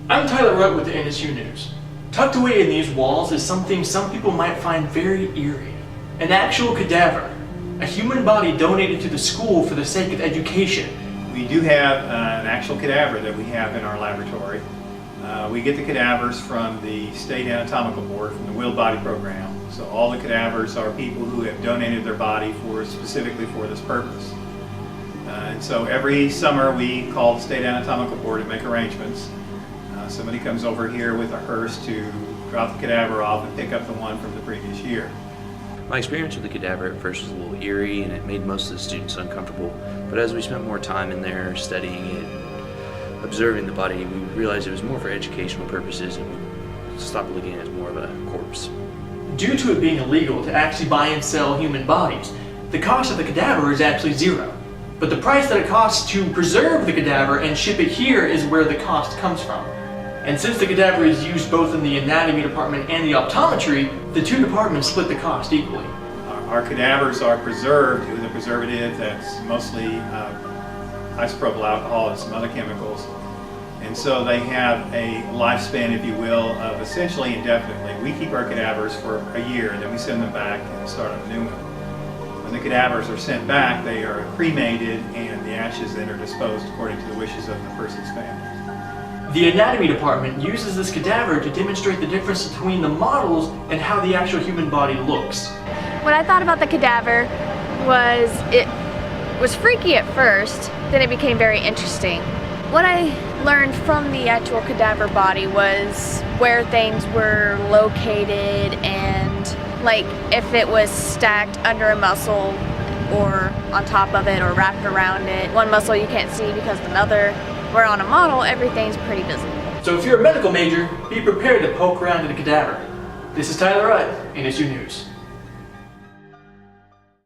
I'm Tyler Rutt with the NSU News. Tucked away in these walls is something some people might find very eerie. An actual cadaver. A human body donated to the school for the sake of education. We do have an actual cadaver that we have in our laboratory. We get the cadavers from the State Anatomical Board, from the Willed Body Program. So all the cadavers are people who have donated their body specifically for this purpose. And so every summer we call the State Anatomical Board to make arrangements. Somebody comes over here with a hearse to drop the cadaver off and pick up the one from the previous year. My experience with the cadaver at first was a little eerie and it made most of the students uncomfortable, but as we spent more time in there studying it, observing the body, we realized it was more for educational purposes and we stopped looking at it as more of a corpse. Due to it being illegal to actually buy and sell human bodies, the cost of the cadaver is actually zero. But the price that it costs to preserve the cadaver and ship it here is where the cost comes from. And since the cadaver is used both in the anatomy department and the optometry, the two departments split the cost equally. Our cadavers are preserved with a preservative that's mostly isopropyl alcohol and some other chemicals. And so they have a lifespan, if you will, of essentially indefinitely. We keep our cadavers for a year and then we send them back and start on a new one. When the cadavers are sent back, they are cremated and the ashes then are disposed according to the wishes of the person's family. The anatomy department uses this cadaver to demonstrate the difference between the models and how the actual human body looks. What I thought about the cadaver was it was freaky at first, then it became very interesting. What I learned from the actual cadaver body was where things were located and like if it was stacked under a muscle or on top of it or wrapped around it. One muscle you can't see because of another. Where on a model, everything's pretty visible. So if you're a medical major, be prepared to poke around in a cadaver. This is Tyler Rutt, NSU News.